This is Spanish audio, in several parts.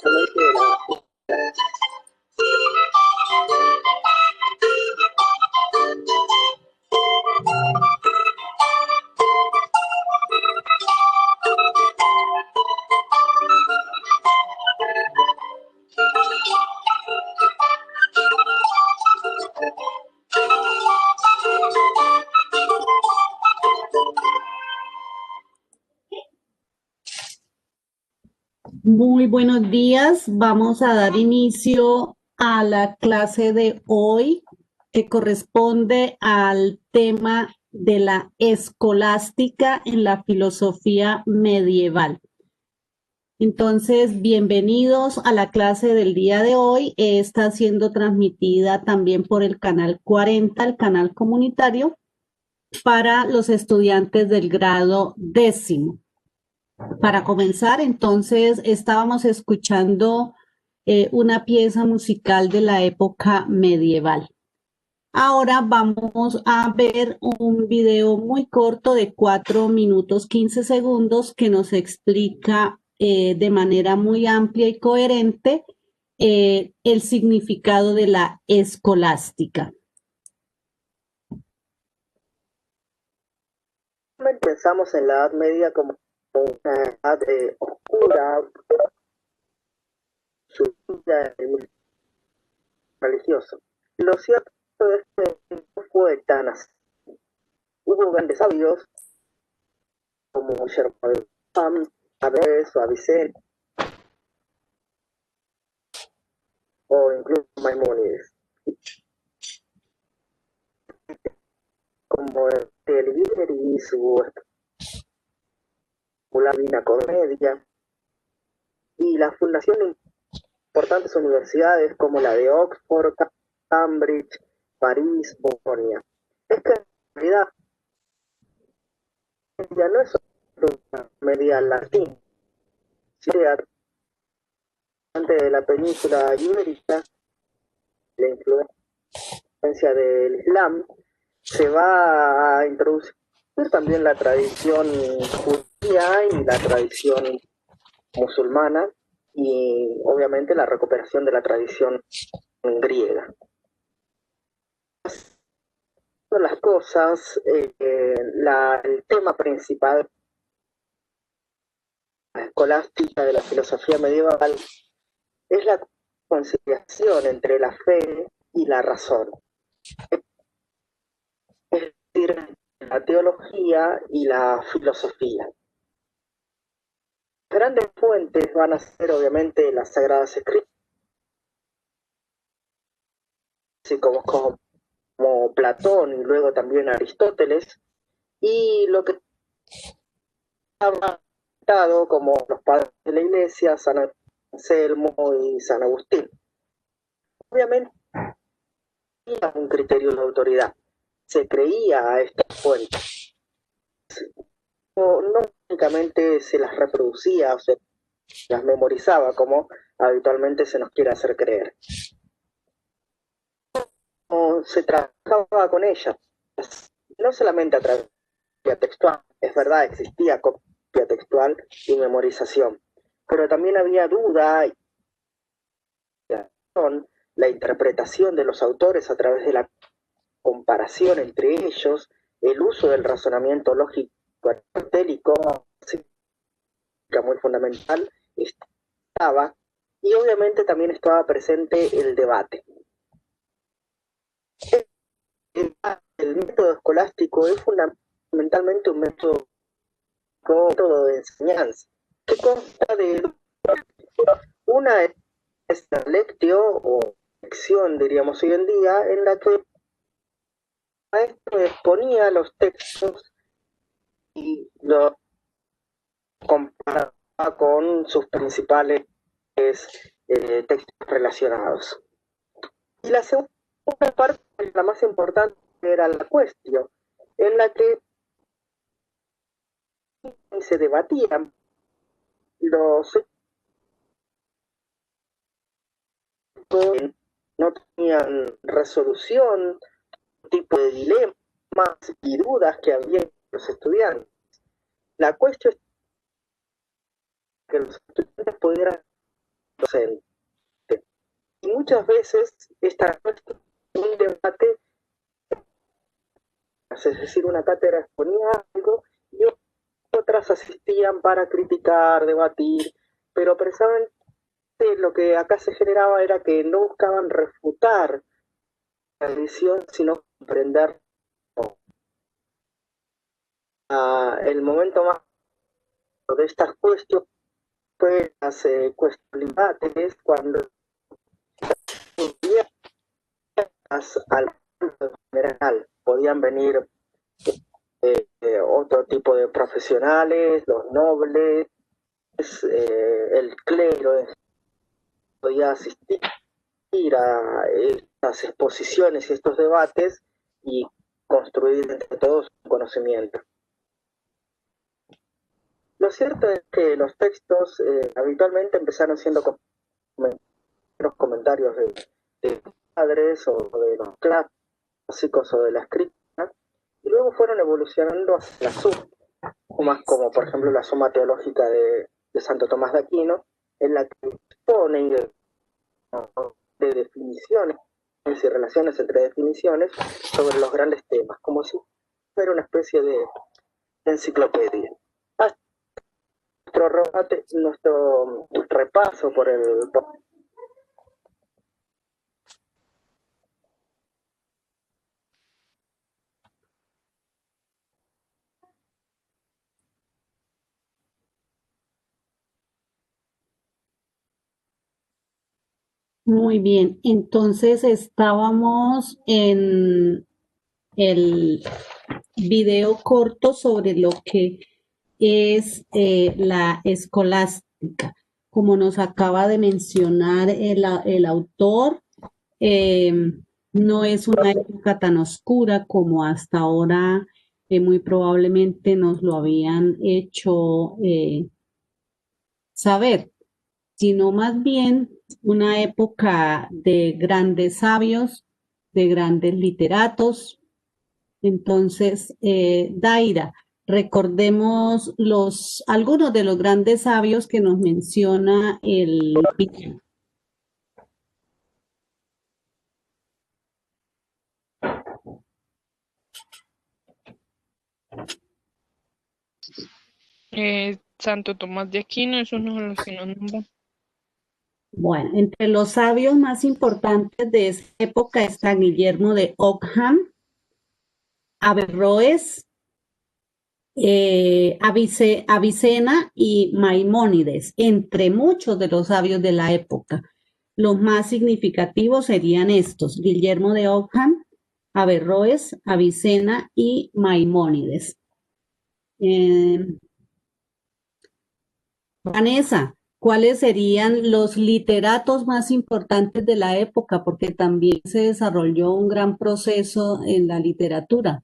precisamente de la... Muy buenos días. Vamos a dar inicio a la clase de hoy que corresponde al tema de la escolástica en la filosofía medieval. Entonces, bienvenidos a la clase del día de hoy. Está siendo transmitida también por el canal 40, el canal comunitario, para los estudiantes del grado 10º. Para comenzar, entonces, estábamos escuchando una pieza musical de la época medieval. Ahora vamos a ver un video muy corto de 4 minutos 15 segundos que nos explica de manera muy amplia y coherente el significado de la escolástica. Pensamos en la Edad Media como una edad oscura, subida religioso. Lo cierto es que no fue tan así. Hubo grandes sabios como Sherman, Averroes o Avicenne, o incluso Maimónides, como el líder y su la Divina Comedia, y la fundación de importantes universidades como la de Oxford, Cambridge, París, Bolonia. Es que en realidad ya no es una media latina, sino de la península ibérica, la influencia del Islam, se va a introducir también la tradición judía y la tradición musulmana, y obviamente la recuperación de la tradición griega. Las cosas, el tema principal escolástica de la filosofía medieval es la conciliación entre la fe y la razón, es decir, la teología y la filosofía. Grandes fuentes van a ser obviamente las Sagradas Escrituras, así como Platón y luego también Aristóteles, y lo que ha dado como los padres de la Iglesia, San Anselmo y San Agustín. Obviamente había un criterio de autoridad, se creía a estas fuentes, no únicamente se las reproducía o se las memorizaba como habitualmente se nos quiere hacer creer. Se trabajaba con ellas, no solamente a través de copia textual, es verdad, existía copia textual y memorización, pero también había duda y la interpretación de los autores a través de la comparación entre ellos, el uso del razonamiento lógico aristotélico, muy fundamental, estaba, y obviamente también estaba presente el debate. El método escolástico es fundamentalmente un método de enseñanza que consta de una es la lectio o lección, diríamos hoy en día, en la que el maestro exponía los textos y los comparaba con sus principales textos relacionados. Y la segunda parte, la más importante, era la cuestión, en la que se debatían los no tenían resolución, tipo de dilemas y dudas que había en los estudiantes. La cuestión es que los estudiantes pudieran docente. Y muchas veces esta un debate, es decir, una cátedra exponía algo y otras asistían para criticar, debatir, pero precisamente lo que acá se generaba era que no buscaban refutar la visión, sino comprender. El momento más de estas cuestiones fue las cuestiones debates, cuando al general podían venir otro tipo de profesionales, los nobles, el clero podía asistir a estas exposiciones y estos debates y construir entre todos un conocimiento. Lo cierto es que los textos habitualmente empezaron siendo comentarios de padres o de los clásicos o de la escritura, y luego fueron evolucionando hacia la sumas, como por ejemplo la suma teológica de Santo Tomás de Aquino, en la que expone de definiciones y relaciones entre definiciones sobre los grandes temas, como si fuera una especie de enciclopedia. Nuestro repaso por el... Muy bien, entonces estábamos en el video corto sobre lo que es la escolástica. Como nos acaba de mencionar el autor, no es una época tan oscura como hasta ahora muy probablemente nos lo habían hecho saber, sino más bien una época de grandes sabios, de grandes literatos. Entonces, Daira, recordemos algunos de los grandes sabios que nos menciona el video. Santo Tomás de Aquino es uno de los que nos nombran. Bueno, entre los sabios más importantes de esta época está Guillermo de Ockham, Averroes, Avicena y Maimónides, entre muchos de los sabios de la época. Los más significativos serían estos: Guillermo de Ockham, Averroes, Avicena y Maimónides. Vanessa, ¿cuáles serían los literatos más importantes de la época? Porque también se desarrolló un gran proceso en la literatura.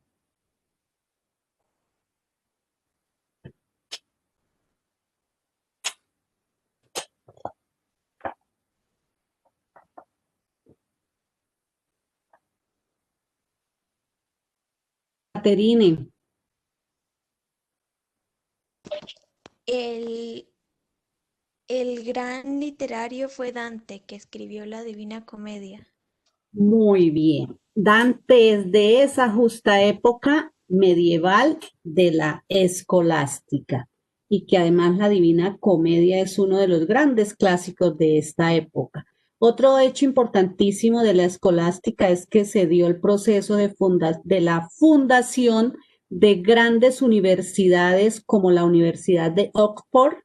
Caterine. El gran literario fue Dante, que escribió la Divina Comedia. Muy bien. Dante es de esa justa época medieval de la escolástica, y que además la Divina Comedia es uno de los grandes clásicos de esta época. Otro hecho importantísimo de la escolástica es que se dio el proceso de la fundación de grandes universidades como la Universidad de Oxford,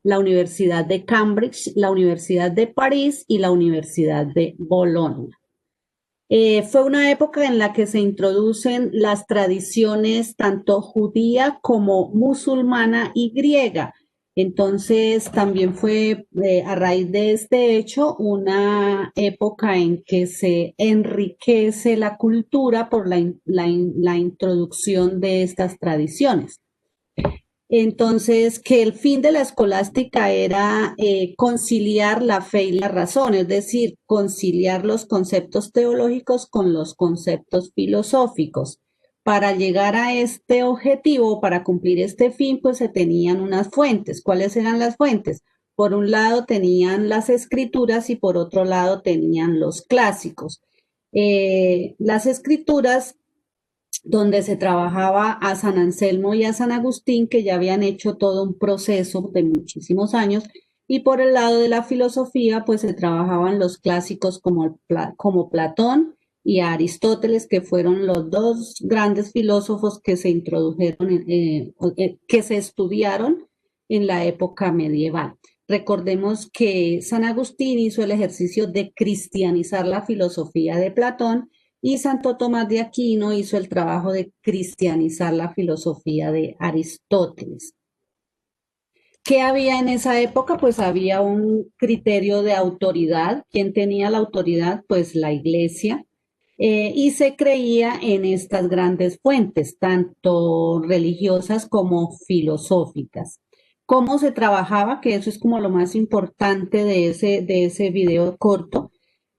la Universidad de Cambridge, la Universidad de París y la Universidad de Bolonia. Fue una época en la que se introducen las tradiciones tanto judía como musulmana y griega. Entonces, también fue a raíz de este hecho una época en que se enriquece la cultura por la introducción de estas tradiciones. Entonces, que el fin de la escolástica era conciliar la fe y la razón, es decir, conciliar los conceptos teológicos con los conceptos filosóficos. Para llegar a este objetivo, para cumplir este fin, pues se tenían unas fuentes. ¿Cuáles eran las fuentes? Por un lado tenían las escrituras y por otro lado tenían los clásicos. Las escrituras donde se trabajaba a San Anselmo y a San Agustín, que ya habían hecho todo un proceso de muchísimos años, y por el lado de la filosofía, pues se trabajaban los clásicos como Platón y Aristóteles, que fueron los dos grandes filósofos que se introdujeron, que se estudiaron en la época medieval. Recordemos que San Agustín hizo el ejercicio de cristianizar la filosofía de Platón y Santo Tomás de Aquino hizo el trabajo de cristianizar la filosofía de Aristóteles. ¿Qué había en esa época? Pues había un criterio de autoridad. ¿Quién tenía la autoridad? Pues la iglesia. Y se creía en estas grandes fuentes, tanto religiosas como filosóficas. ¿Cómo se trabajaba? Que eso es como lo más importante de ese video corto,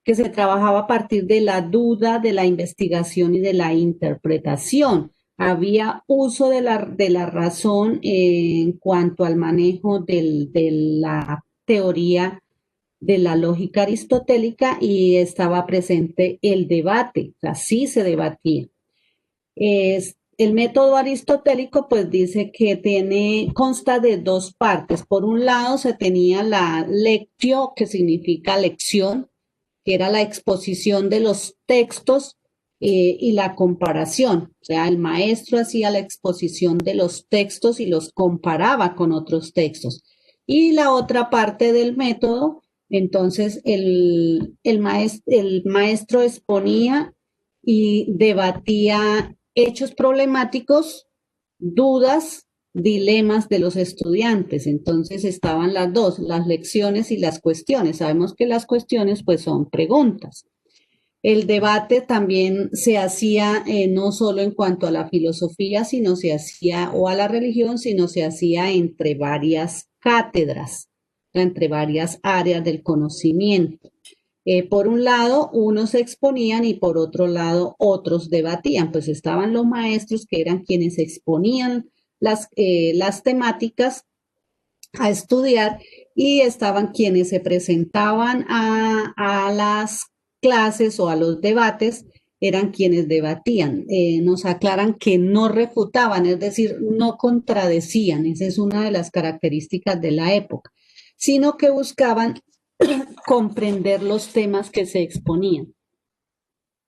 que se trabajaba a partir de la duda, de la investigación y de la interpretación. Había uso de la razón en cuanto al manejo de la teoría de la lógica aristotélica y estaba presente el debate, o sea, sí se debatía. El método aristotélico pues dice que consta de dos partes. Por un lado se tenía la lectio, que significa lección, que era la exposición de los textos y la comparación. O sea, el maestro hacía la exposición de los textos y los comparaba con otros textos. Y la otra parte del método, entonces el maestro exponía y debatía hechos problemáticos, dudas, dilemas de los estudiantes. Entonces estaban las dos, las lecciones y las cuestiones. Sabemos que las cuestiones pues son preguntas. El debate también se hacía no solo en cuanto a la filosofía, sino se hacía, o a la religión, sino se hacía entre varias cátedras, entre varias áreas del conocimiento. Por un lado, unos exponían y por otro lado, otros debatían. Pues estaban los maestros que eran quienes exponían las temáticas a estudiar y estaban quienes se presentaban a las clases o a los debates, eran quienes debatían. Nos aclaran que no refutaban, es decir, no contradecían, esa es una de las características de la época, sino que buscaban comprender los temas que se exponían.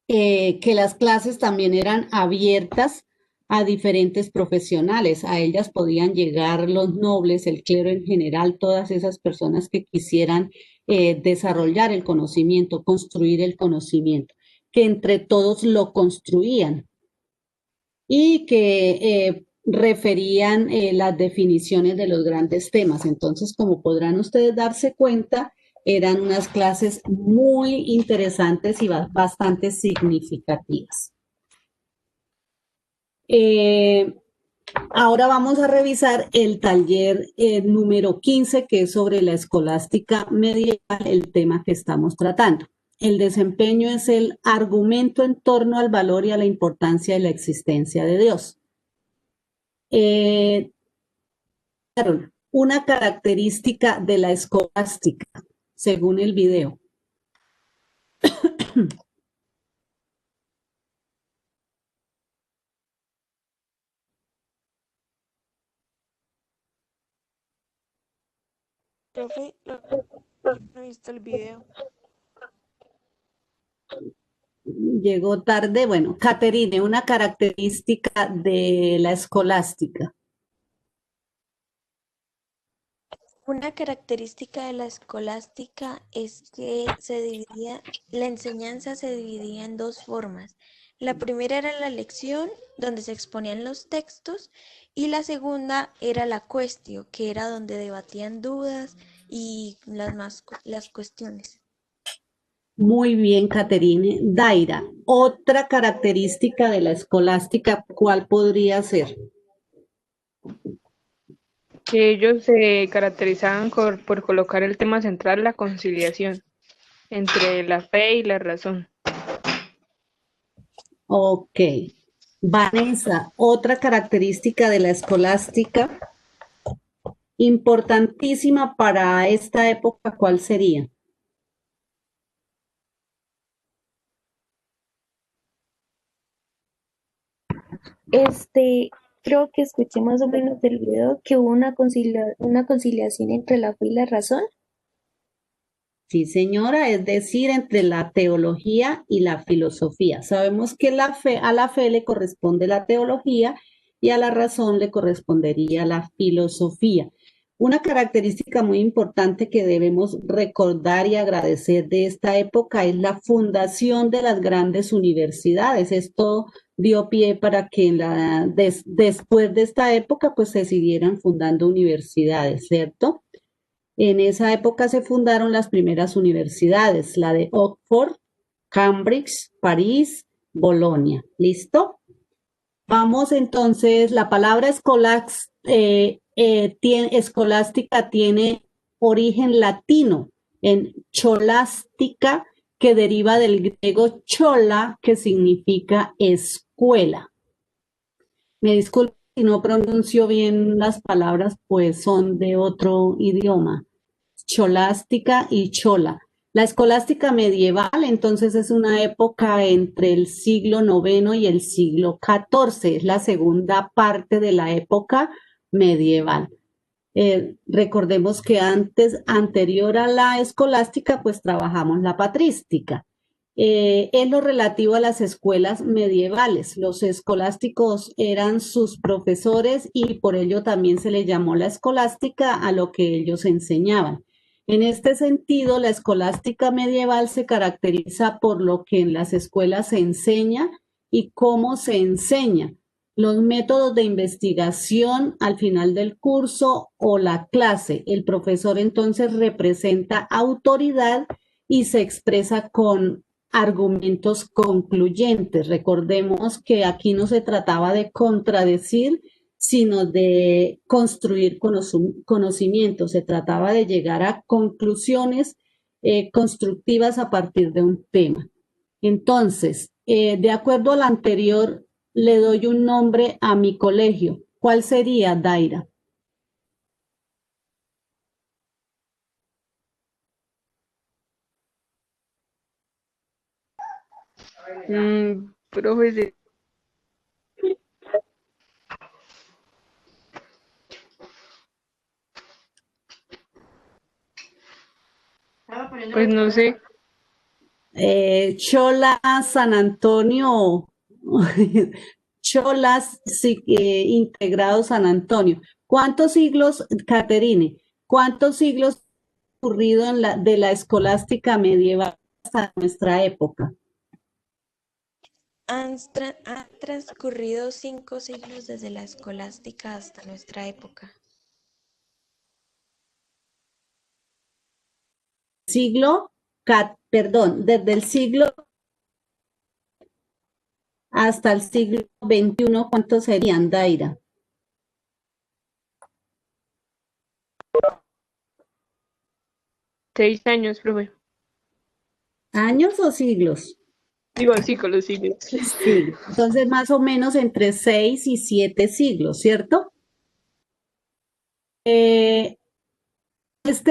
Que las clases también eran abiertas a diferentes profesionales. A ellas podían llegar los nobles, el clero en general, todas esas personas que quisieran desarrollar el conocimiento, construir el conocimiento, que entre todos lo construían y que referían las definiciones de los grandes temas. Entonces, como podrán ustedes darse cuenta, eran unas clases muy interesantes y bastante significativas. Ahora vamos a revisar el taller número 15, que es sobre la escolástica medieval, el tema que estamos tratando. El desempeño es el argumento en torno al valor y a la importancia de la existencia de Dios. Una característica de la escolástica, según el video. Profe, no he visto el video. Llegó tarde. Bueno, Caterine, una característica de la escolástica. Una característica de la escolástica es que la enseñanza se dividía en dos formas. La primera era la lección, donde se exponían los textos, y la segunda era la cuestio, que era donde debatían dudas y las cuestiones. Muy bien, Caterine. Daira, otra característica de la escolástica, ¿cuál podría ser? Que ellos se caracterizaban por colocar el tema central, la conciliación entre la fe y la razón. Ok. Vanessa, otra característica de la escolástica. importantísima para esta época, ¿cuál sería? Creo que escuché más o menos del video que hubo una conciliación entre la fe y la razón. Sí, señora, es decir, entre la teología y la filosofía. Sabemos que a la fe le corresponde la teología y a la razón le correspondería la filosofía. Una característica muy importante que debemos recordar y agradecer de esta época es la fundación de las grandes universidades. Esto dio pie para que después de esta época pues se siguieran fundando universidades, ¿cierto? En esa época se fundaron las primeras universidades, la de Oxford, Cambridge, París, Bolonia. ¿Listo? Vamos entonces, la palabra escolástica tiene origen latino en cholástica, que deriva del griego chola, que significa escuela. Me disculpo si no pronuncio bien las palabras, pues son de otro idioma. Cholástica y chola. La escolástica medieval, entonces, es una época entre el siglo IX y el siglo XIV. Es la segunda parte de la época medieval. Recordemos que anterior a la escolástica, pues trabajamos la patrística. En lo relativo a las escuelas medievales, los escolásticos eran sus profesores y por ello también se le llamó la escolástica a lo que ellos enseñaban. En este sentido, la escolástica medieval se caracteriza por lo que en las escuelas se enseña y cómo se enseña, los métodos de investigación al final del curso o la clase. El profesor entonces representa autoridad y se expresa con argumentos concluyentes. Recordemos que aquí no se trataba de contradecir, sino de construir conocimiento. Se trataba de llegar a conclusiones constructivas a partir de un tema. Entonces, de acuerdo al anterior, le doy un nombre a mi colegio. ¿Cuál sería, Daira? Profe, pues no sé. Chola San Antonio, Cholas integrado San Antonio. ¿Cuántos siglos, Caterine, cuántos siglos ha ocurrido de la escolástica medieval hasta nuestra época? Han transcurrido 5 siglos desde la escolástica hasta nuestra época. Desde el siglo hasta el siglo XXI, ¿cuántos serían, Daira? ¿6 años, profe? ¿Años o siglos? Digo, sí, con los siglos. Sí, entonces más o menos entre 6 y 7 siglos, ¿cierto? ¿Este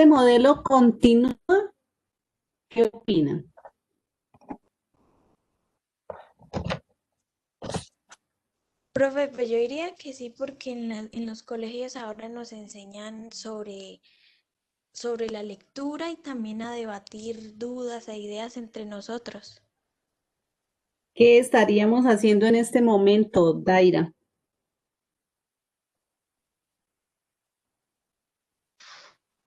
modelo continúa? ¿Qué opinan? Profe, pues yo diría que sí, porque en los colegios ahora nos enseñan sobre la lectura y también a debatir dudas e ideas entre nosotros. ¿Qué estaríamos haciendo en este momento, Daira?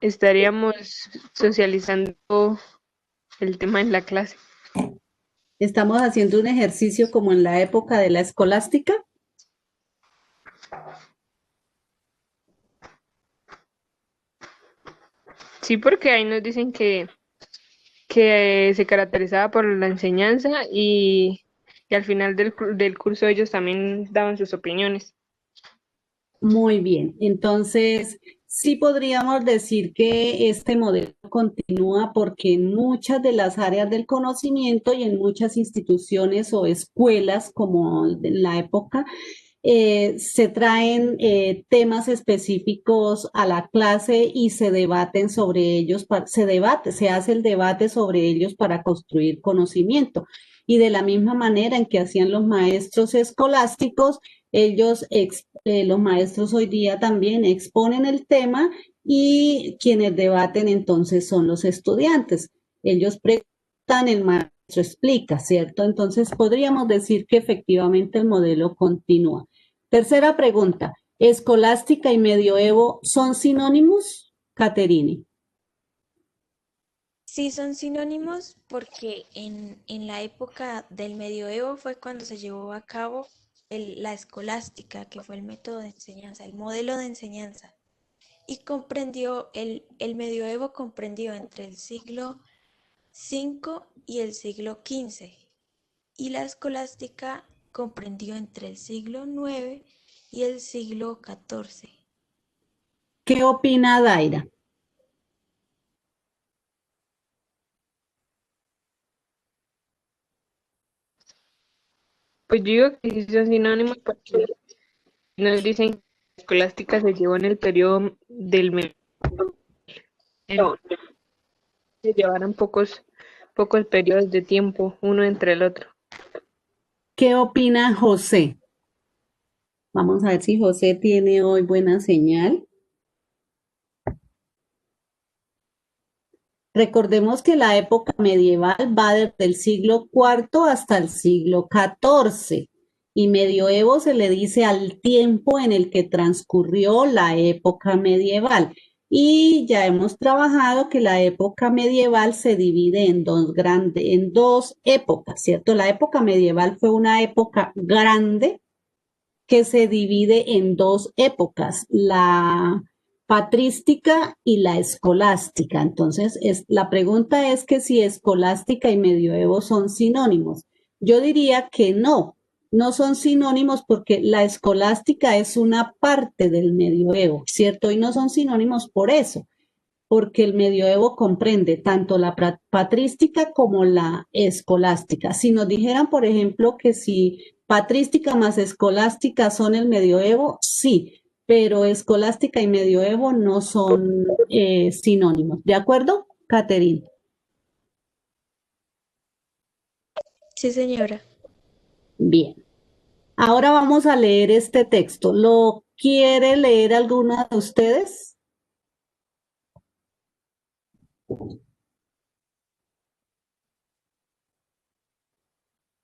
Estaríamos socializando el tema en la clase. ¿Estamos haciendo un ejercicio como en la época de la escolástica? Sí, porque ahí nos dicen que se caracterizaba por la enseñanza y al final del curso ellos también daban sus opiniones. Muy bien, entonces sí podríamos decir que este modelo continúa porque en muchas de las áreas del conocimiento y en muchas instituciones o escuelas como en la época, se traen temas específicos a la clase y se debaten sobre ellos, se hace el debate sobre ellos para construir conocimiento. Y de la misma manera en que hacían los maestros escolásticos, los maestros hoy día también exponen el tema y quienes debaten entonces son los estudiantes. Ellos preguntan, el maestro explica, ¿cierto? Entonces podríamos decir que efectivamente el modelo continúa. Tercera pregunta, ¿escolástica y medioevo son sinónimos, Caterini? Sí, son sinónimos porque en la época del medioevo fue cuando se llevó a cabo la escolástica, que fue el método de enseñanza, el modelo de enseñanza. Y el medioevo comprendió entre el siglo V y el siglo XV. Y la escolástica comprendió entre el siglo IX y el siglo XIV. ¿Qué opina Daira? Pues yo digo que sí son sinónimos porque nos dicen que la escolástica se llevó en el periodo del medioevo. Se llevaron pocos periodos de tiempo uno entre el otro. ¿Qué opina José? Vamos a ver si José tiene hoy buena señal. Recordemos que la época medieval va desde el siglo IV hasta el siglo XIV y medioevo se le dice al tiempo en el que transcurrió la época medieval. Y ya hemos trabajado que la época medieval se divide en dos épocas, ¿cierto? La época medieval fue una época grande que se divide en dos épocas, la patrística y la escolástica. Entonces, la pregunta es que si escolástica y medioevo son sinónimos. Yo diría que no, no son sinónimos porque la escolástica es una parte del medioevo, ¿cierto? Y no son sinónimos por eso, porque el medioevo comprende tanto la patrística como la escolástica. Si nos dijeran, por ejemplo, que si patrística más escolástica son el medioevo, sí, pero escolástica y medioevo no son sinónimos. ¿De acuerdo, Caterine? Sí, señora. Bien. Ahora vamos a leer este texto. ¿Lo quiere leer alguna de ustedes?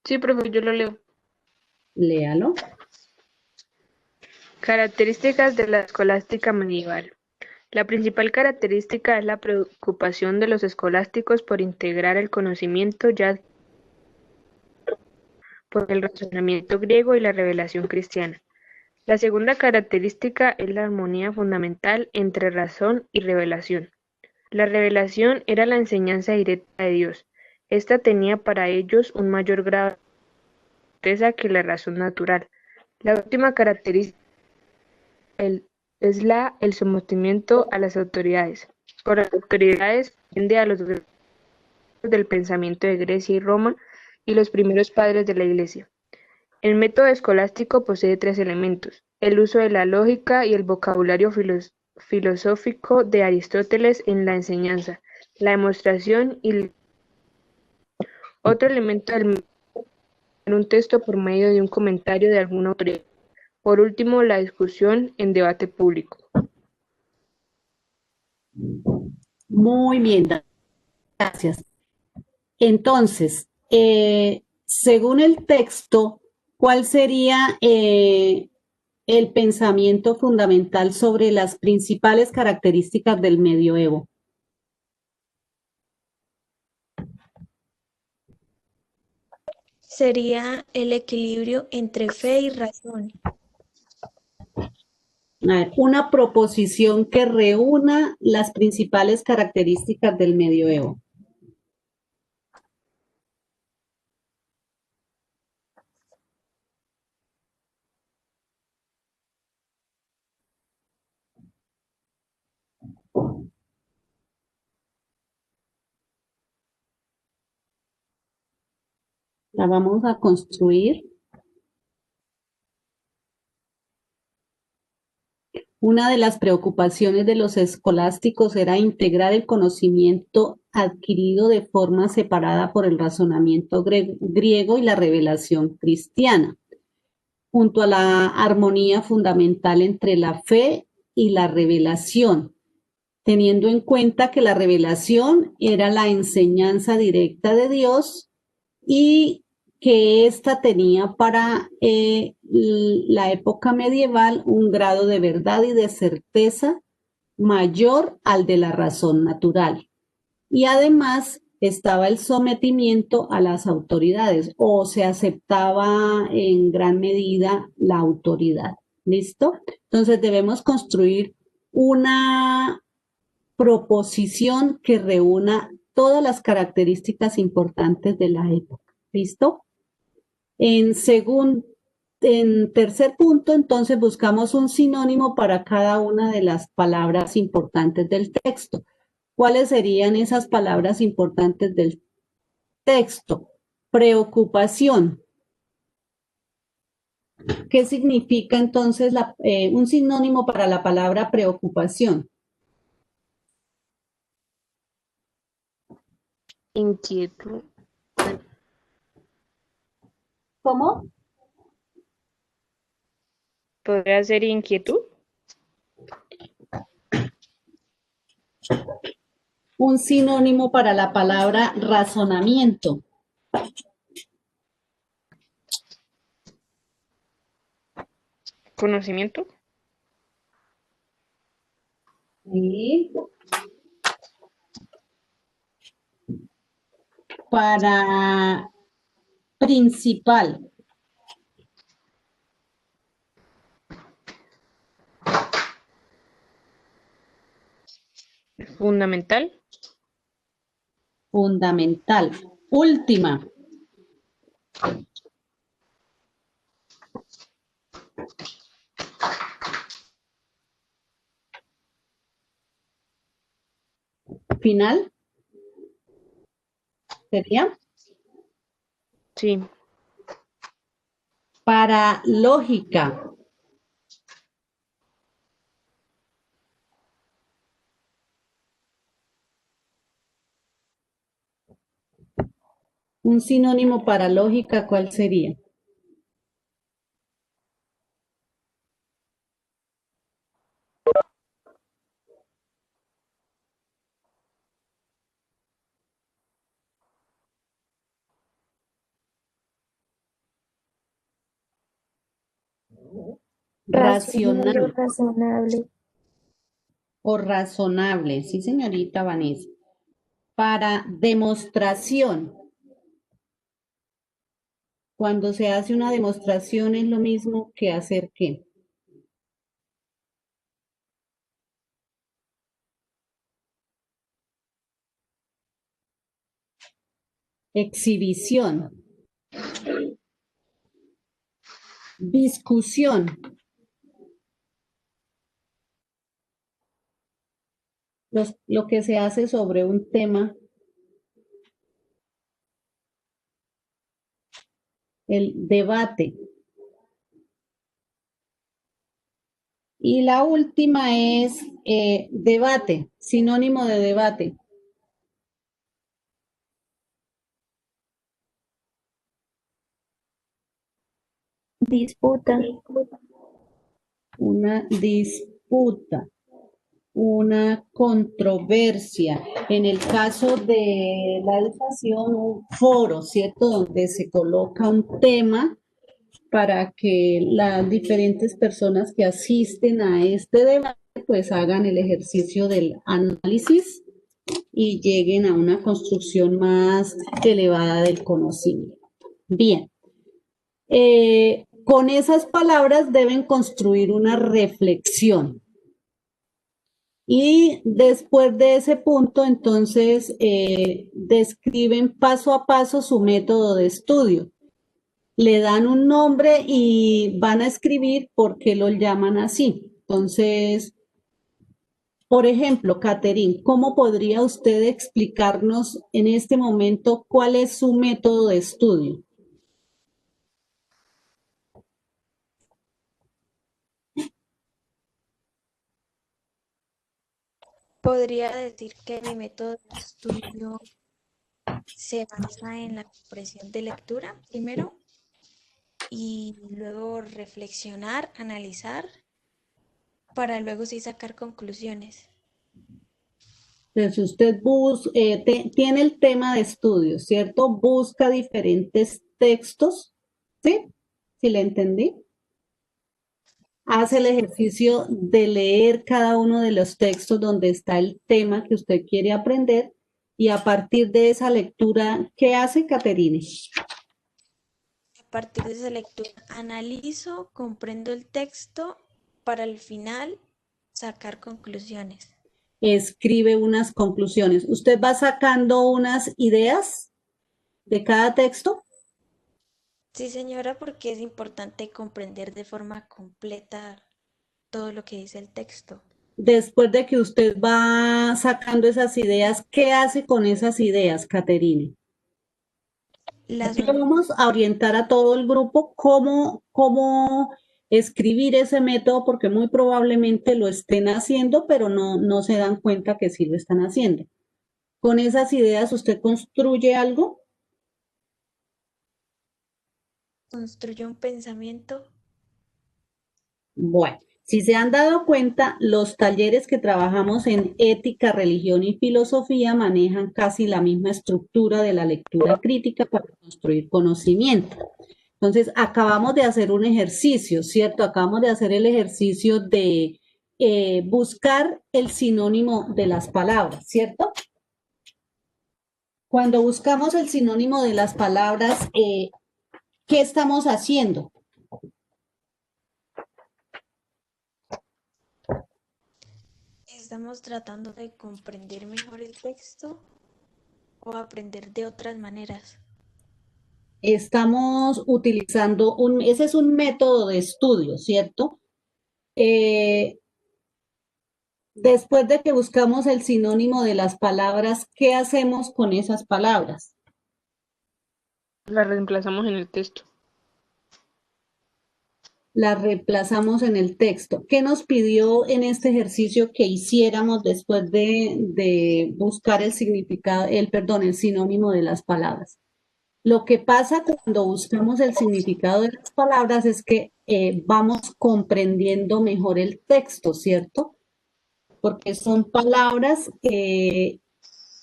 Sí, profe, yo lo leo. Léalo. Características de la escolástica medieval. La principal característica es la preocupación de los escolásticos por integrar el conocimiento ya por el razonamiento griego y la revelación cristiana. La segunda característica es la armonía fundamental entre razón y revelación. La revelación era la enseñanza directa de Dios. Esta tenía para ellos un mayor grado de certeza que la razón natural. La última característica es el sometimiento a las autoridades. Por las autoridades tiende a los del pensamiento de Grecia y Roma y los primeros padres de la Iglesia. El método escolástico posee tres elementos: el uso de la lógica y el vocabulario filosófico de Aristóteles en la enseñanza, la demostración y otro elemento del método es un texto por medio de un comentario de alguna autoridad. Por último, la discusión en debate público. Muy bien, gracias. Entonces, según el texto, ¿cuál sería el pensamiento fundamental sobre las principales características del medioevo? Sería el equilibrio entre fe y razón. A ver, una proposición que reúna las principales características del medioevo. La vamos a construir. Una de las preocupaciones de los escolásticos era integrar el conocimiento adquirido de forma separada por el razonamiento griego y la revelación cristiana, junto a la armonía fundamental entre la fe y la revelación, teniendo en cuenta que la revelación era la enseñanza directa de Dios y que ésta tenía para la época medieval un grado de verdad y de certeza mayor al de la razón natural. Y además estaba el sometimiento a las autoridades, o se aceptaba en gran medida la autoridad. ¿Listo? Entonces debemos construir una proposición que reúna todas las características importantes de la época. ¿Listo? En tercer punto, entonces buscamos un sinónimo para cada una de las palabras importantes del texto. ¿Cuáles serían esas palabras importantes del texto? Preocupación. ¿Qué significa entonces un sinónimo para la palabra preocupación? Inquietud. ¿Cómo? ¿Podría ser inquietud? Un sinónimo para la palabra razonamiento. ¿Conocimiento? Sí. Para principal. ¿Fundamental? Fundamental. Última. Final. ¿Sería? Sí. Para lógica. Un sinónimo para lógica, ¿cuál sería? Racional o Racional razonable. o razonable. Sí, señorita Vanessa. Para demostración. Cuando se hace una demostración es lo mismo que hacer ¿qué? Exhibición. Discusión. Lo que se hace sobre un tema. El debate. Y la última es debate, sinónimo de debate. Disputa. Una disputa, una controversia. En el caso de la educación, un foro, ¿cierto? Donde se coloca un tema para que las diferentes personas que asisten a este debate pues hagan el ejercicio del análisis y lleguen a una construcción más elevada del conocimiento. Bien, con esas palabras deben construir una reflexión. Y después de ese punto, entonces, describen paso a paso su método de estudio. Le dan un nombre y van a escribir por qué lo llaman así. Entonces, por ejemplo, Catherine, ¿cómo podría usted explicarnos en este momento cuál es su método de estudio? Podría decir que mi método de estudio se basa en la comprensión de lectura primero y luego reflexionar, analizar, para luego sí sacar conclusiones. Entonces, usted tiene el tema de estudio, ¿cierto? Busca diferentes textos, ¿sí? ¿Sí le entendí? Hace el Sí, ejercicio de leer cada uno de los textos donde está el tema que usted quiere aprender y a partir de esa lectura, ¿qué hace, Caterine? a partir de esa lectura analizo, comprendo el texto para al final sacar conclusiones. Escribe unas conclusiones. ¿Usted va sacando unas ideas de cada texto? Sí, señora, porque es importante comprender de forma completa todo lo que dice el texto. Después de que usted va sacando esas ideas, ¿qué hace con esas ideas, Caterine? Las Aquí vamos a orientar a todo el grupo cómo escribir ese método, porque muy probablemente lo estén haciendo, pero no se dan cuenta que sí lo están haciendo. Con esas ideas, ¿usted construye algo? construye un pensamiento. Bueno, si se han dado cuenta, los talleres que trabajamos en ética, religión y filosofía manejan casi la misma estructura de la lectura crítica para construir conocimiento. Entonces, acabamos de hacer un ejercicio, ¿cierto? Acabamos de hacer el ejercicio de buscar el sinónimo de las palabras, ¿cierto? Cuando buscamos el sinónimo de las palabras, ¿qué estamos haciendo? Estamos tratando de comprender mejor el texto o aprender de otras maneras. Estamos utilizando ese es un método de estudio, ¿cierto? Eh, Después de que buscamos el sinónimo de las palabras, ¿qué hacemos con esas palabras? La reemplazamos en el texto. Las reemplazamos en el texto. ¿Qué nos pidió en este ejercicio que hiciéramos después de buscar el significado, el sinónimo de las palabras? Lo que pasa cuando buscamos el significado de las palabras es que vamos comprendiendo mejor el texto, ¿cierto? Porque son palabras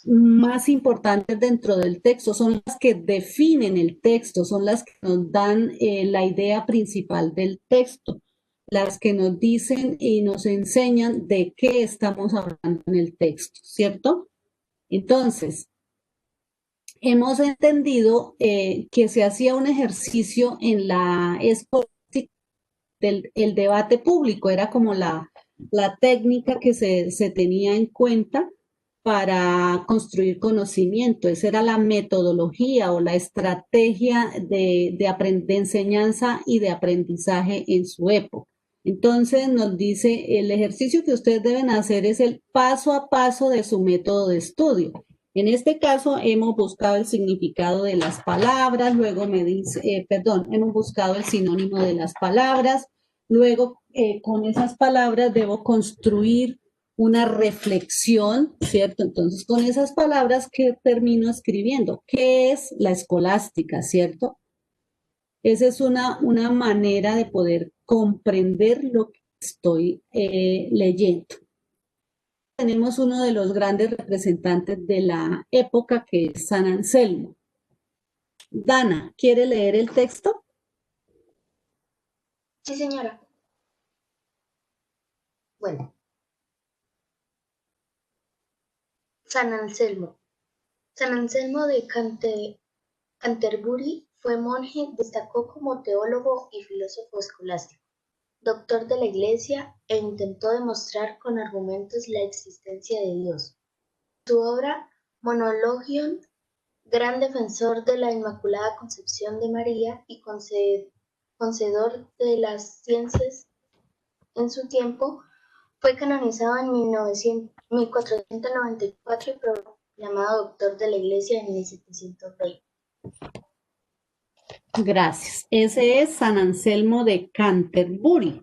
más importantes dentro del texto, son las que definen el texto, son las que nos dan la idea principal del texto, las que nos dicen y nos enseñan de qué estamos hablando en el texto, ¿cierto? Entonces, hemos entendido que se hacía un ejercicio en la escuela del el debate público, era como la técnica que se tenía en cuenta para construir conocimiento. Esa era la metodología o la estrategia de enseñanza y de aprendizaje en su época. Entonces nos dice, el ejercicio que ustedes deben hacer es el paso a paso de su método de estudio. En este caso hemos buscado el significado de las palabras, luego hemos buscado el sinónimo de las palabras, luego con esas palabras debo construir una reflexión, ¿cierto? Entonces, con esas palabras que termino escribiendo, ¿qué es la escolástica, ¿cierto? Esa es una manera de poder comprender lo que estoy leyendo. Tenemos uno de los grandes representantes de la época que es San Anselmo. Dana, ¿quiere leer el texto? Sí, señora. Bueno, San Anselmo. San Anselmo de Canterbury fue monje, destacó como teólogo y filósofo escolástico, doctor de la Iglesia e intentó demostrar con argumentos la existencia de Dios. Su obra Monologion, gran defensor de la Inmaculada Concepción de María y conocedor de las ciencias en su tiempo, fue canonizado en 1494 y proclamado doctor de la Iglesia en 1720. Gracias. Ese es San Anselmo de Canterbury.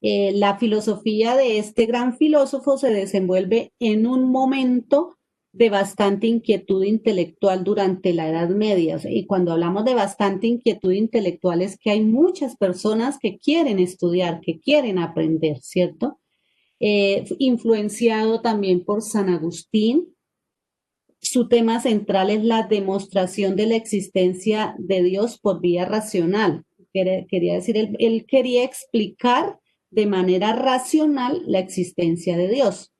La filosofía de este gran filósofo se desenvuelve en un momento de bastante inquietud intelectual durante la Edad Media. Y cuando hablamos de bastante inquietud intelectual es que hay muchas personas que quieren estudiar, que quieren aprender, ¿cierto? Influenciado también por San Agustín. Su tema central es la demostración de la existencia de Dios por vía racional. Quería decir, él quería explicar de manera racional la existencia de Dios.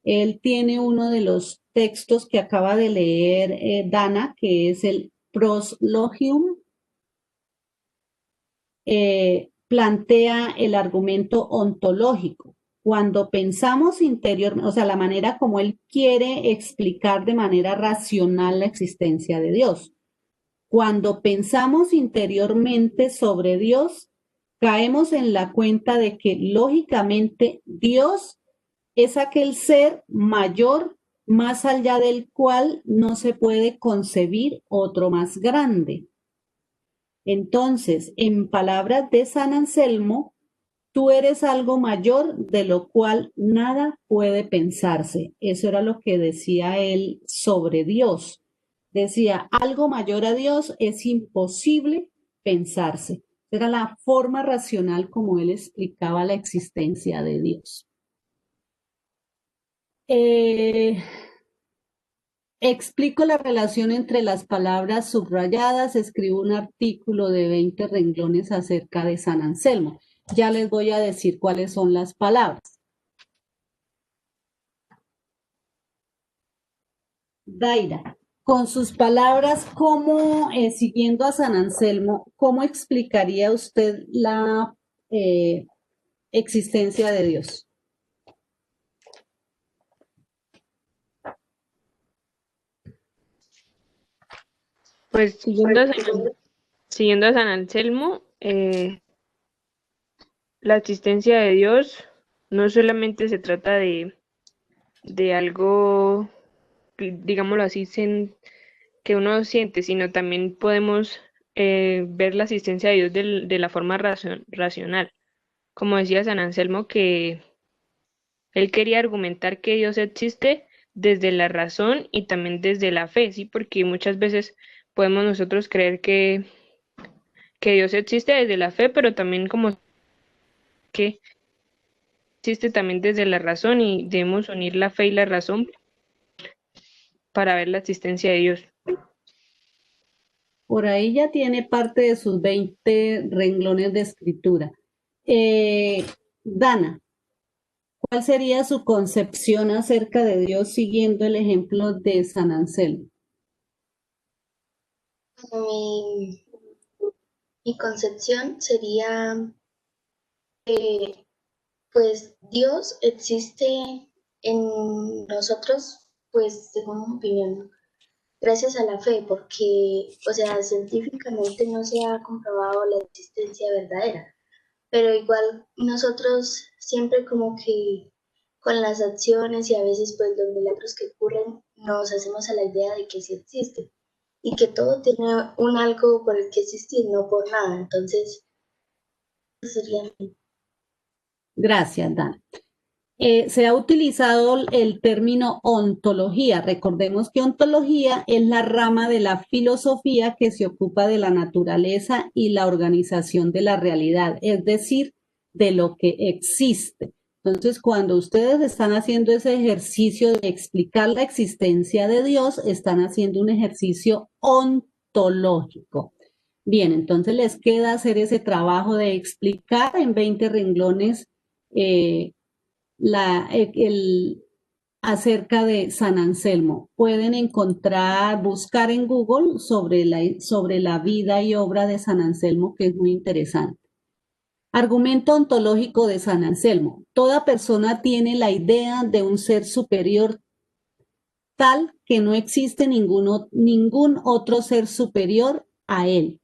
Él tiene uno de los textos que acaba de leer Dana, que es el Proslogium. Plantea el argumento ontológico. Cuando pensamos interiormente, o sea, la manera como él quiere explicar de manera racional la existencia de Dios. Cuando pensamos interiormente sobre Dios, caemos en la cuenta de que lógicamente Dios es aquel ser mayor, más allá del cual no se puede concebir otro más grande. Entonces, en palabras de San Anselmo, tú eres algo mayor de lo cual nada puede pensarse. Eso era lo que decía él sobre Dios. Decía, algo mayor a Dios es imposible pensarse. Era la forma racional como él explicaba la existencia de Dios. Explico la relación entre las palabras subrayadas, escribo un artículo de 20 renglones acerca de San Anselmo. Ya les voy a decir cuáles son las palabras. Daira, con sus palabras, ¿cómo, siguiendo a San Anselmo, cómo explicaría usted la existencia de Dios? Pues siguiendo a San Anselmo, la existencia de Dios no solamente se trata de algo, digámoslo así, que uno siente, sino también podemos ver la existencia de Dios de la forma racional. Como decía San Anselmo, que él quería argumentar que Dios existe desde la razón y también desde la fe, ¿sí? Porque muchas veces podemos nosotros creer que Dios existe desde la fe, pero también como que existe también desde la razón y debemos unir la fe y la razón para ver la existencia de Dios. Por ahí ya tiene parte de sus 20 renglones de escritura. Dana, ¿cuál sería su concepción acerca de Dios siguiendo el ejemplo de San Anselmo? Mi concepción sería, pues Dios existe en nosotros, pues según mi opinión, gracias a la fe, porque, o sea, científicamente no se ha comprobado la existencia verdadera, pero igual nosotros siempre como que con las acciones y a veces pues los milagros que ocurren nos hacemos a la idea de que sí existe y que todo tiene un algo por el que existir, no por nada. Entonces, eso sería mi... Gracias, Dana. Se ha utilizado el término ontología. Recordemos que ontología es la rama de la filosofía que se ocupa de la naturaleza y la organización de la realidad, es decir, de lo que existe. Entonces, cuando ustedes están haciendo ese ejercicio de explicar la existencia de Dios, están haciendo un ejercicio ontológico. Bien, entonces les queda hacer ese trabajo de explicar en 20 renglones acerca de San Anselmo. Pueden buscar en Google sobre la vida y obra de San Anselmo, que es muy interesante. Argumento ontológico de San Anselmo. Toda persona tiene la idea de un ser superior tal que no existe ningún otro ser superior a él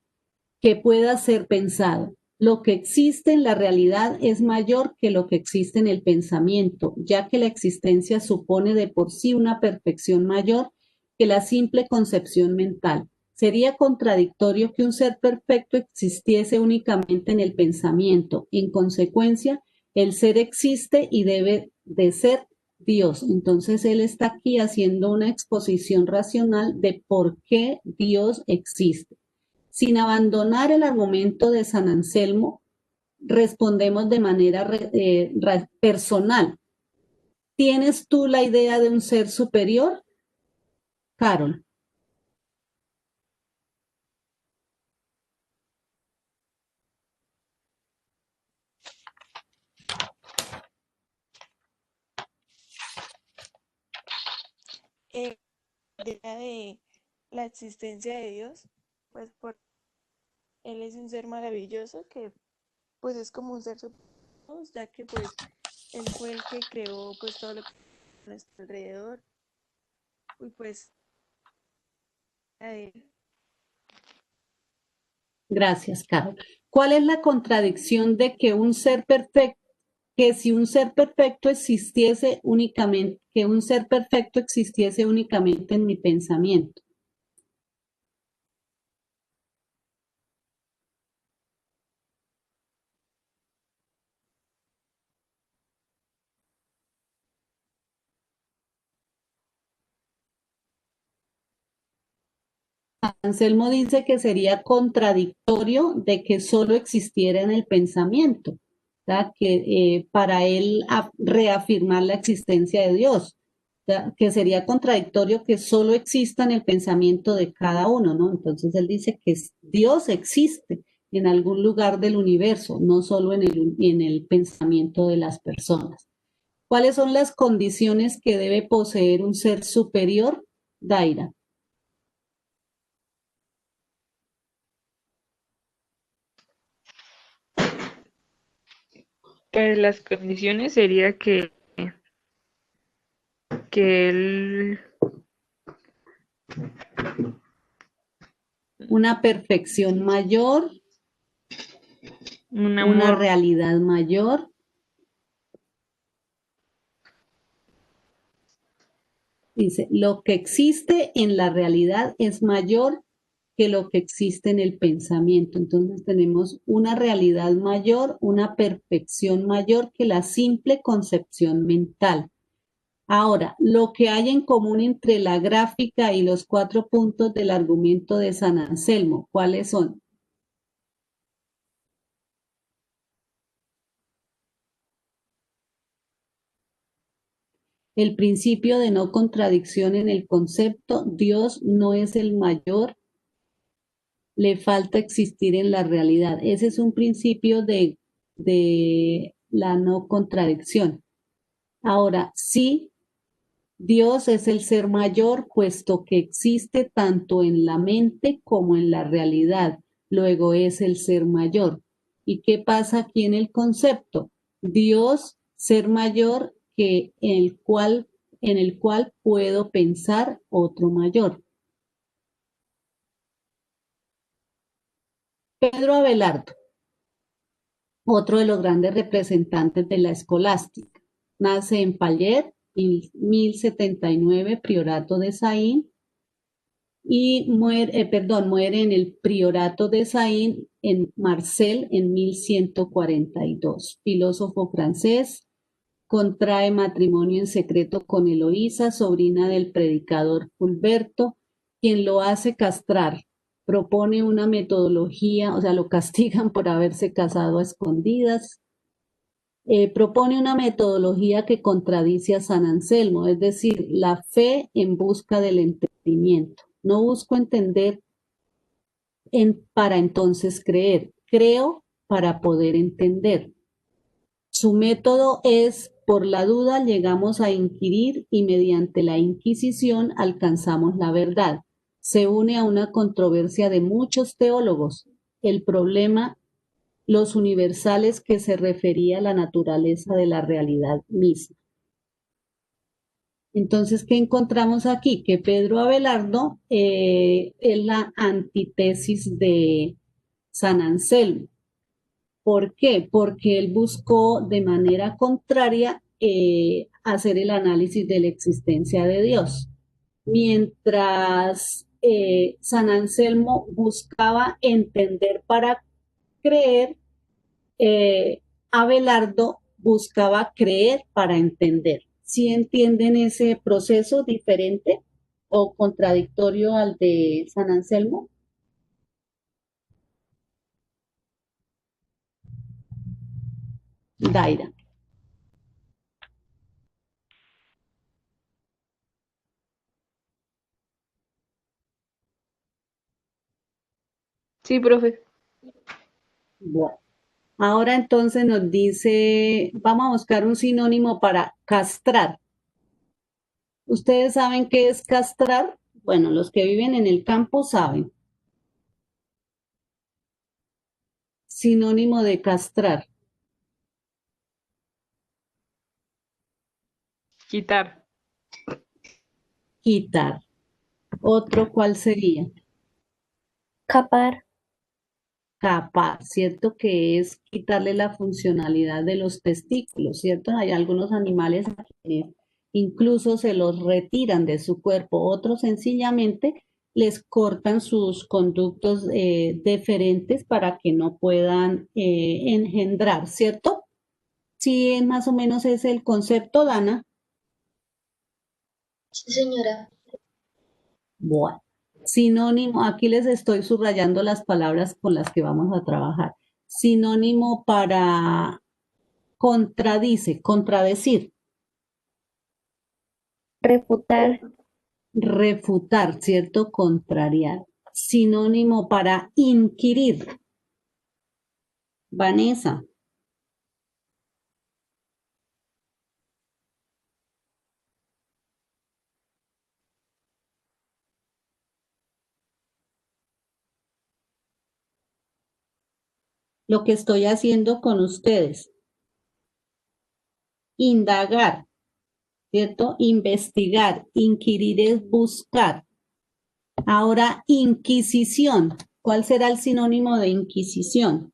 que pueda ser pensado. Lo que existe en la realidad es mayor que lo que existe en el pensamiento, ya que la existencia supone de por sí una perfección mayor que la simple concepción mental. Sería contradictorio que un ser perfecto existiese únicamente en el pensamiento. En consecuencia, El ser existe y debe de ser Dios. Entonces él está aquí haciendo una exposición racional de por qué Dios existe. Sin abandonar el argumento de San Anselmo, respondemos de manera personal. ¿Tienes tú la idea de un ser superior, Carol? Idea de la existencia de Dios, pues por Él es un ser maravilloso que pues es como un ser superior, ya que pues Él fue el que creó pues todo lo que está a nuestro alrededor y pues a Él. Gracias, Carol. ¿Cuál es la contradicción de que un ser perfecto, que si un ser perfecto existiese únicamente, que un ser perfecto existiese únicamente en mi pensamiento? Anselmo dice que sería contradictorio de que solo existiera en el pensamiento, ¿verdad? Que para él reafirmar la existencia de Dios, ¿verdad? Que sería contradictorio que solo exista en el pensamiento de cada uno, ¿no? Entonces él dice que Dios existe en algún lugar del universo, no solo en el pensamiento de las personas. ¿Cuáles son las condiciones que debe poseer un ser superior, Daira? Pues las condiciones sería que él, Una perfección mayor, un una amor, realidad mayor. Dice, lo que existe en la realidad es mayor que lo que existe en el pensamiento. Entonces tenemos una realidad mayor, una perfección mayor que la simple concepción mental. Ahora, lo que hay en común entre la gráfica y los 4 puntos del argumento de San Anselmo, ¿cuáles son? El principio de no contradicción en el concepto, Dios no es el mayor, le falta existir en la realidad. Ese es un principio de la no contradicción. Ahora, sí, Dios es el ser mayor, puesto que existe tanto en la mente como en la realidad. Luego es el ser mayor. ¿Y qué pasa aquí en el concepto? Dios, ser mayor que en el cual puedo pensar otro mayor. Pedro Abelardo, otro de los grandes representantes de la escolástica. Nace en Paller en 1079, Priorato de Saín, y muere en el Priorato de Saín en Marsella en 1142. Filósofo francés, contrae matrimonio en secreto con Eloísa, sobrina del predicador Fulberto, quien lo hace castrar. Propone una metodología, o sea, lo castigan por haberse casado a escondidas. Propone una metodología que contradice a San Anselmo, es decir, la fe en busca del entendimiento. No busco entender para entonces creer, creo para poder entender. Su método es, por la duda llegamos a inquirir y mediante la Inquisición alcanzamos la verdad. Se une a una controversia de muchos teólogos. El problema, los universales, que se refería a la naturaleza de la realidad misma. Entonces, ¿qué encontramos aquí? Que Pedro Abelardo es la antítesis de San Anselmo. ¿Por qué? Porque él buscó de manera contraria hacer el análisis de la existencia de Dios, mientras San Anselmo buscaba entender para creer, Abelardo buscaba creer para entender. ¿Sí entienden ese proceso diferente o contradictorio al de San Anselmo? Daira. Sí, profe. Bueno, ahora entonces nos dice, vamos a buscar un sinónimo para castrar. ¿Ustedes saben qué es castrar? Bueno, los que viven en el campo saben. Sinónimo de castrar. Quitar. Quitar. Otro, ¿cuál sería? Capar, Capar, ¿cierto? Que es quitarle la funcionalidad de los testículos, ¿cierto? Hay algunos animales a quienes incluso se los retiran de su cuerpo, otros sencillamente les cortan sus conductos deferentes para que no puedan engendrar, ¿cierto? Sí, más o menos es el concepto, Dana. sí señora. Bueno, sinónimo, aquí les estoy subrayando las palabras con las que vamos a trabajar. Sinónimo para contradice, contradecir, Refutar, refutar, ¿cierto? Contrariar. Sinónimo para inquirir. Vanessa, lo que estoy haciendo con ustedes. Indagar, ¿cierto? Investigar, inquirir es buscar. Ahora, inquisición. ¿Cuál será el sinónimo de inquisición?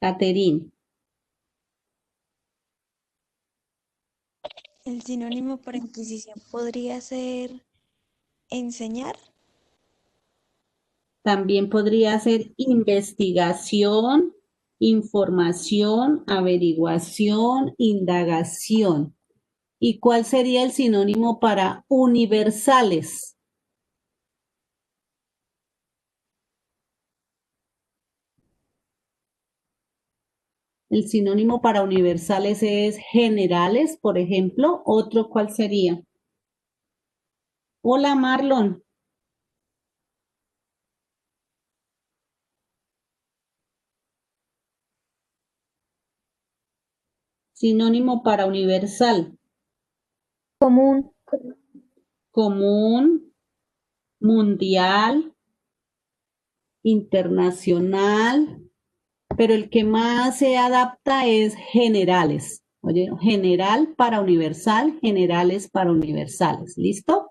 Caterín. El sinónimo para Inquisición podría ser enseñar. También podría ser investigación, información, averiguación, indagación. ¿Y cuál sería el sinónimo para universales? El sinónimo para universales es generales, por ejemplo. Otro, ¿cuál sería? Hola, Marlon. Sinónimo para universal. común, Común, mundial, internacional, pero el que más se adapta es generales. Oye, general para universal, generales para universales. ¿Listo?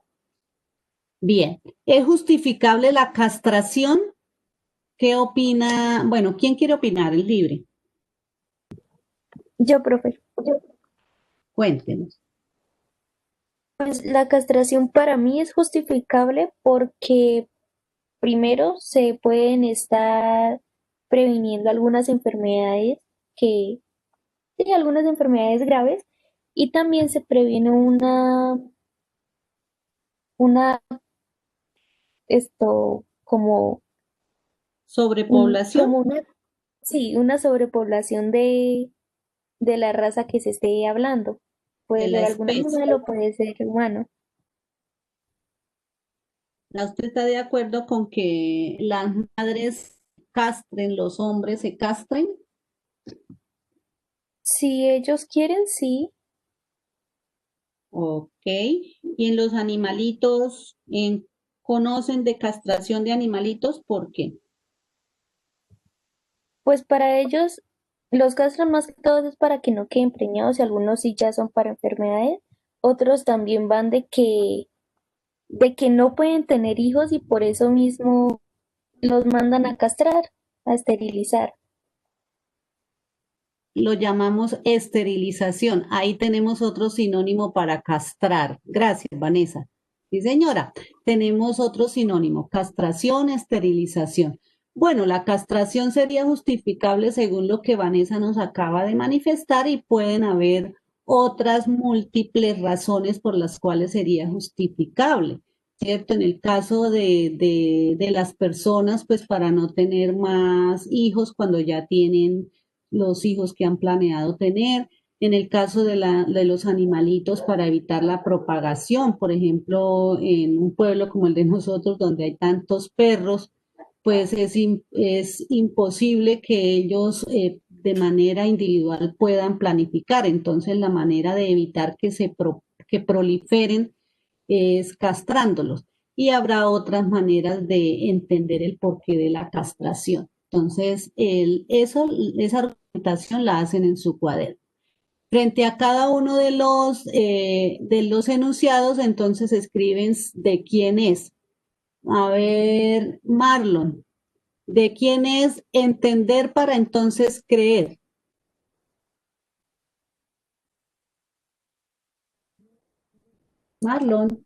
Bien. ¿Es justificable la castración? ¿Qué opina? Bueno, ¿quién quiere opinar? El libre. yo, profe. Cuéntenos. Pues la castración para mí es justificable porque primero se pueden estar previniendo algunas enfermedades que, sí, algunas enfermedades graves y también se previene una, esto, Sobrepoblación como una, sí, una sobrepoblación de la raza que se esté hablando. de Puede la ser algún especie. animal o puede ser humano. ¿Usted está de acuerdo con que las madres castren, los hombres se castren? Si ellos quieren, sí. Ok. ¿Y en los animalitos, conocen de castración de animalitos? ¿Por qué? Pues para ellos, los castran más que todo es para que no queden preñados y algunos sí ya son para enfermedades. Otros también van de que no pueden tener hijos y por eso mismo los mandan a castrar, a esterilizar. Lo llamamos esterilización. Ahí tenemos otro sinónimo para castrar. Gracias, Vanessa. Sí, señora. Tenemos otro sinónimo, castración, esterilización. Bueno, la castración sería justificable según lo que Vanessa nos acaba de manifestar y pueden haber otras múltiples razones por las cuales sería justificable, ¿cierto? En el caso de las personas, pues para no tener más hijos cuando ya tienen los hijos que han planeado tener. En el caso de los animalitos, para evitar la propagación, por ejemplo, en un pueblo como el de nosotros, donde hay tantos perros, pues es imposible que ellos de manera individual puedan planificar. Entonces, la manera de evitar que proliferen es castrándolos. Y habrá otras maneras de entender el porqué de la castración. Entonces, esa argumentación la hacen en su cuaderno. Frente a cada uno de los enunciados, entonces escriben de quién es. A ver, Marlon, ¿de quién es entender para entonces creer? Marlon,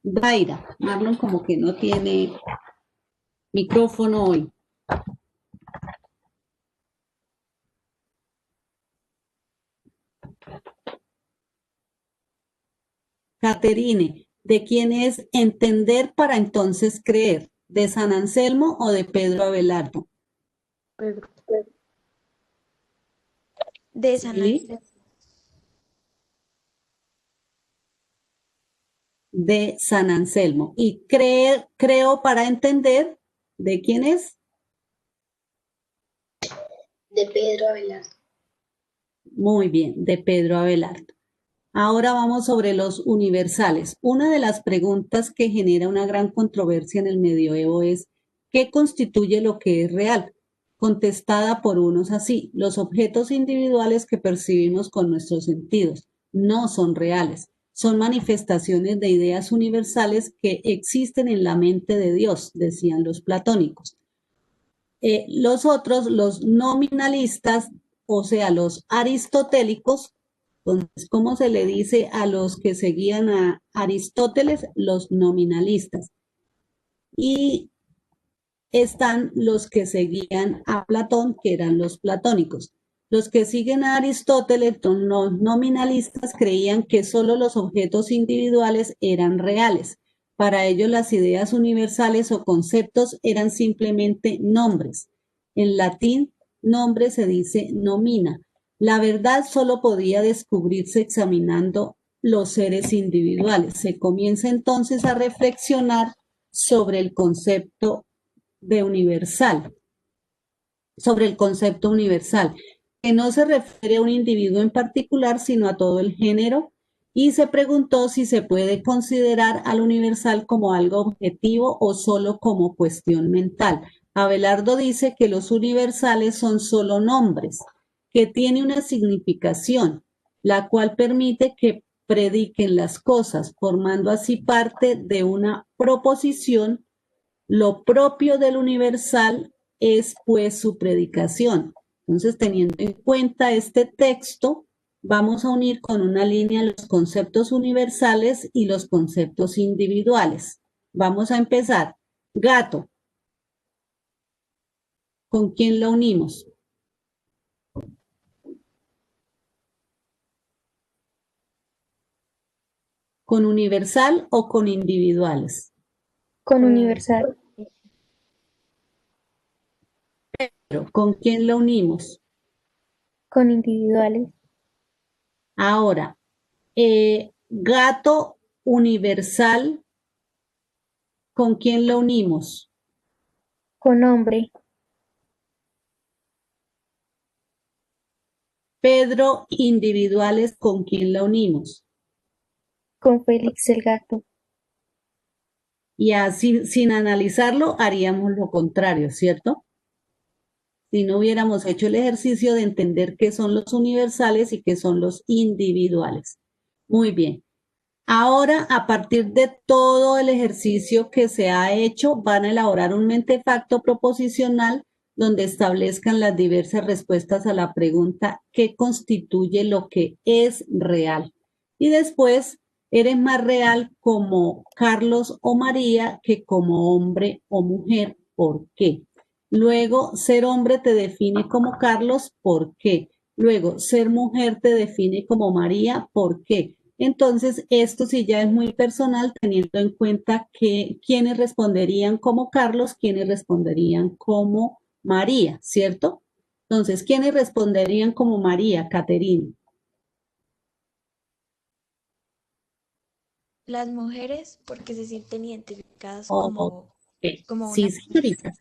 Daira. Marlon como que no tiene micrófono hoy. Caterine, ¿de quién es entender para entonces creer? ¿De San Anselmo o de Pedro Abelardo? Pedro. De San ¿Sí? Anselmo. De San Anselmo. ¿Y creo para entender? ¿De quién es? De Pedro Abelardo. Muy bien, de Pedro Abelardo. Ahora vamos sobre los universales. Una de las preguntas que genera una gran controversia en el medioevo es, ¿qué constituye lo que es real? Contestada por unos así, los objetos individuales que percibimos con nuestros sentidos no son reales, son manifestaciones de ideas universales que existen en la mente de Dios, decían los platónicos. Los otros, los nominalistas, o sea, los aristotélicos, entonces, ¿cómo se le dice a los que seguían a Aristóteles? Los nominalistas. Y están los que seguían a Platón, que eran los platónicos. Los que siguen a Aristóteles, los nominalistas, creían que solo los objetos individuales eran reales. Para ellos las ideas universales o conceptos eran simplemente nombres. En latín, nombre se dice nomina. La verdad solo podía descubrirse examinando los seres individuales. Se comienza entonces a reflexionar sobre el concepto de universal, sobre el concepto universal, que no se refiere a un individuo en particular, sino a todo el género, y se preguntó si se puede considerar al universal como algo objetivo o solo como cuestión mental. Abelardo dice que los universales son solo nombres, que tiene una significación, la cual permite que prediquen las cosas, formando así parte de una proposición. Lo propio del universal es pues su predicación. Entonces, teniendo en cuenta este texto, vamos a unir con una línea los conceptos universales y los conceptos individuales. Vamos a empezar. Gato. ¿Con quién la unimos? ¿Con universal o con individuales? Con universal. Pero, ¿con quién la unimos? Con individuales. Ahora, gato universal, ¿con quién lo unimos? Con hombre. Pedro individuales, ¿con quién la unimos? Con Félix el gato. Y así, sin analizarlo, haríamos lo contrario, ¿cierto? Si no hubiéramos hecho el ejercicio de entender qué son los universales y qué son los individuales. Muy bien. Ahora, a partir de todo el ejercicio que se ha hecho, van a elaborar un mentefacto proposicional donde establezcan las diversas respuestas a la pregunta ¿qué constituye lo que es real? Y después, ¿eres más real como Carlos o María que como hombre o mujer? ¿Por qué? Luego, ser hombre te define como Carlos, ¿por qué? Luego, ser mujer te define como María, ¿por qué? Entonces, esto sí ya es muy personal, teniendo en cuenta que quienes responderían como Carlos, quienes responderían como María, ¿cierto? Entonces, ¿quiénes responderían como María, Caterina? Las mujeres porque se sienten identificadas Ok, como sí, una mujer. señorita.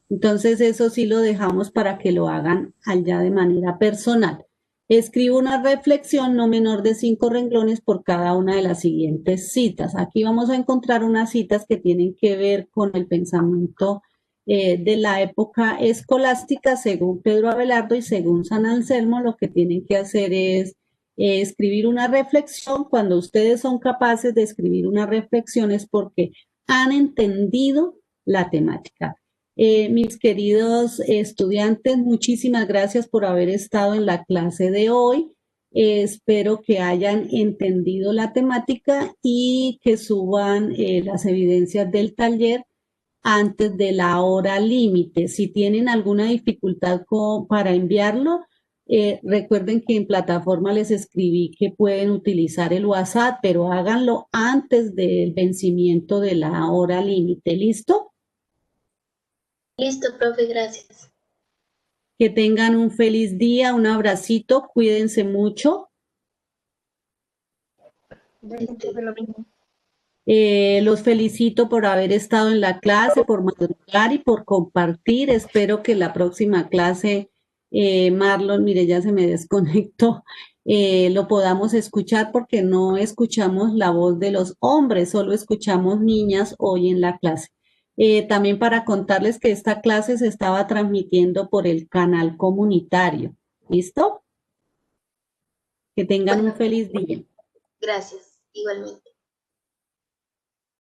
Entonces, eso sí lo dejamos para que lo hagan allá de manera personal. Escribo una reflexión no menor de 5 renglones por cada una de las siguientes citas. Aquí vamos a encontrar unas citas que tienen que ver con el pensamiento de la época escolástica, según Pedro Abelardo y según San Anselmo. Lo que tienen que hacer es escribir una reflexión. Cuando ustedes son capaces de escribir una reflexión es porque han entendido la temática. Mis queridos estudiantes, muchísimas gracias por haber estado en la clase de hoy. Espero que hayan entendido la temática y que suban las evidencias del taller antes de la hora límite. Si tienen alguna dificultad para enviarlo, recuerden que en plataforma les escribí que pueden utilizar el WhatsApp, pero háganlo antes del vencimiento de la hora límite. ¿Listo? Listo, profe, gracias. Que tengan un feliz día, un abracito, cuídense mucho. Lo mismo. Los felicito por haber estado en la clase, por madrugar y por compartir. Espero que la próxima clase, Marlon, mire, ya se me desconectó, lo podamos escuchar porque no escuchamos la voz de los hombres, solo escuchamos niñas hoy en la clase. También para contarles que esta clase se estaba transmitiendo por el canal comunitario. ¿Listo? Que tengan un Bueno, feliz día. gracias, igualmente.